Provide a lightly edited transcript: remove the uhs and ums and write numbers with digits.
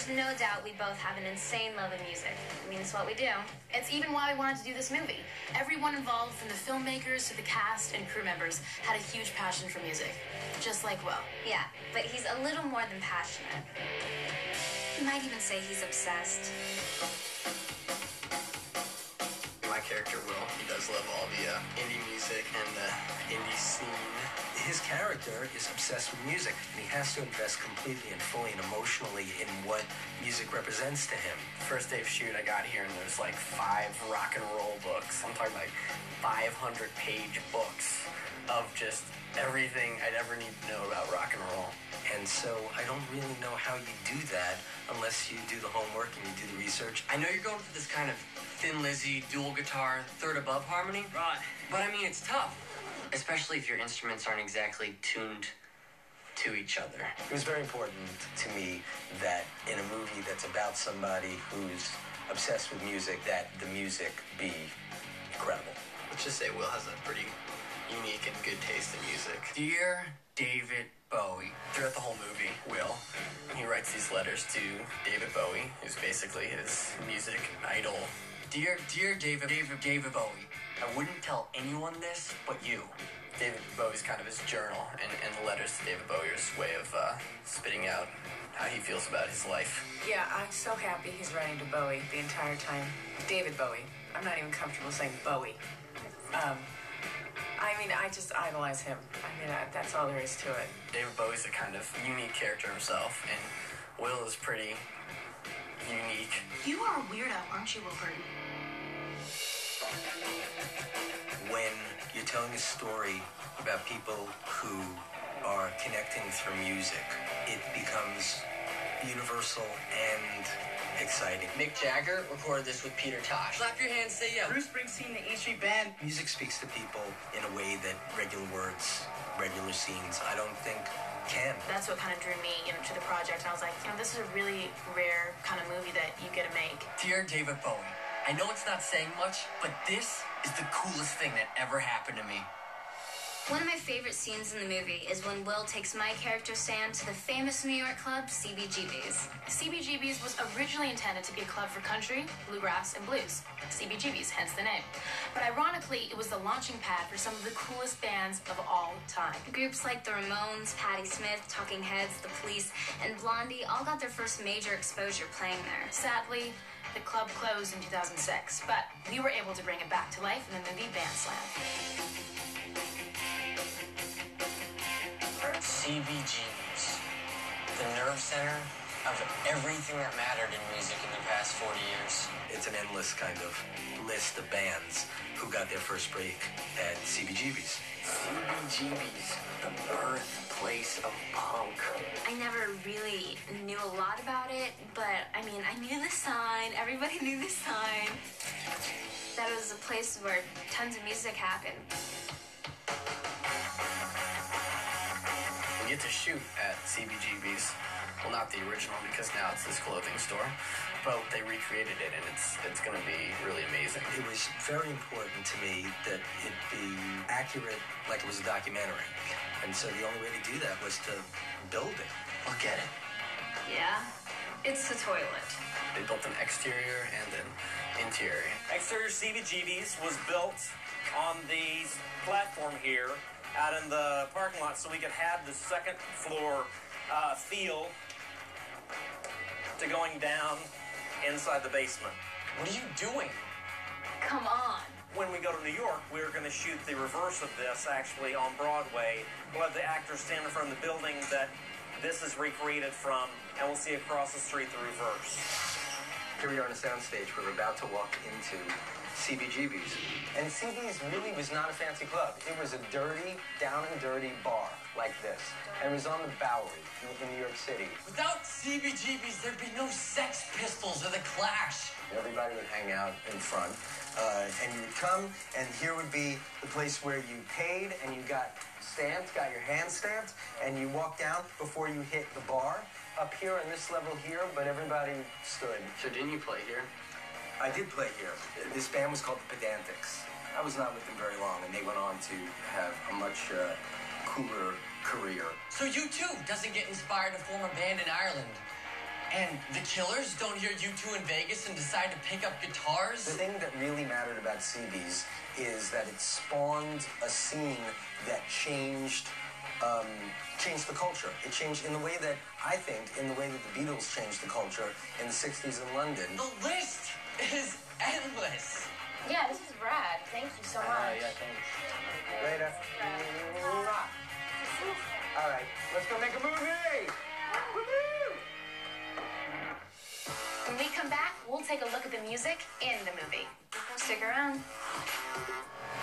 There's no doubt we both have an insane love of music. I mean, it's what we do. It's even why we wanted to do this movie. Everyone involved, from the filmmakers to the cast and crew members, had a huge passion for music. Just like Will. Yeah, but he's a little more than passionate. You might even say he's obsessed. My character, Will, he does love all the indie music and the indie scene. His character is obsessed with music, and he has to invest completely and fully and emotionally in what music represents to him. First day of shoot, I got here, and there's like 5 rock and roll books. I'm talking like 500-page books of just everything I'd ever need to know about rock and roll. And so I don't really know how you do that unless you do the homework and you do the research. I know you're going for this kind of Thin Lizzy, dual guitar, third above harmony. Right. But I mean, it's tough. Especially if your instruments aren't exactly tuned to each other. It was very important to me that in a movie that's about somebody who's obsessed with music, that the music be incredible. Let's just say Will has a pretty unique and good taste in music. Dear David Bowie. Throughout the whole movie, Will, he writes these letters to David Bowie, who's basically his music idol. Dear David Bowie. I wouldn't tell anyone this but you. David Bowie's kind of his journal, and the letters to David Bowie are his way of spitting out how he feels about his life. Yeah, I'm so happy he's writing to Bowie the entire time. David Bowie. I'm not even comfortable saying Bowie. I mean, I just idolize him. I mean, that's all there is to it. David Bowie's a kind of unique character himself, and Will is pretty unique. You are a weirdo, aren't you, Wilford? When you're telling a story about people who are connecting through music, it becomes universal and exciting. Mick Jagger recorded this with Peter Tosh. Clap your hands, say yeah. Bruce Springsteen, the E Street Band. Music speaks to people in a way that regular words, regular scenes, I don't think can. That's what kind of drew me to the project. And I was like, this is a really rare kind of movie that you get to make. Dear David Bowie, I know it's not saying much, but this is the coolest thing that ever happened to me. One of my favorite scenes in the movie is when Will takes my character Sam to the famous New York club, CBGB's. CBGB's was originally intended to be a club for country, bluegrass, and blues. CBGB's, hence the name. But ironically, it was the launching pad for some of the coolest bands of all time. Groups like the Ramones, Patti Smith, Talking Heads, The Police, and Blondie all got their first major exposure playing there. Sadly, the club closed in 2006, but we were able to bring it back to life in the movie Bandslam. CBGB's, the nerve center of everything that mattered in music in the past 40 years. It's an endless kind of list of bands who got their first break at CBGB's. CBGB's, the birthplace of punk. I never really knew a lot about it, but I mean, I knew the sign. Everybody knew the sign. That it was a place where tons of music happened. We get to shoot at CBGB's. Well, not the original, because now it's this clothing store, but they recreated it, and it's going to be really amazing. It was very important to me that it be accurate, like it was a documentary. And so the only way to do that was to build it. Look at it. Yeah, it's the toilet. They built an exterior and an interior. Exterior CBGB's was built on the platform here out in the parking lot so we could have the second floor feel to going down inside the basement. What are you doing? Come on. When we go to New York, we're going to shoot the reverse of this actually on Broadway. We'll have the actors stand in front of the building that this is recreated from, and we'll see across the street the reverse. Here we are on a soundstage. We're about to walk into CBGB's. And CB's really was not a fancy club. It was a dirty, down and dirty bar like this. And it was on the Bowery in New York City. Without CBGB's, there'd be no Sex Pistols or The Clash. Everybody would hang out in front. And you would come, and here would be the place where you paid, and you got stamped, got your hand stamped, and you walked down before you hit the bar up here on this level here, but everybody stood. So didn't you play here? I did play here. This band was called the Pedantics. I was not with them very long, and they went on to have a much cooler career. So you too doesn't get inspired to form a band in Ireland? And the Killers don't hear you two in Vegas and decide to pick up guitars? The thing that really mattered about CBs is that it spawned a scene that changed the culture. It changed in the way that, I think, in the way that the Beatles changed the culture in the 60s in London. The list is endless. Yeah, this is rad. Thank you so much. Yeah, thanks. Later. All right, let's go make a movie! Woo-hoo! When we come back, we'll take a look at the music in the movie. Stick around.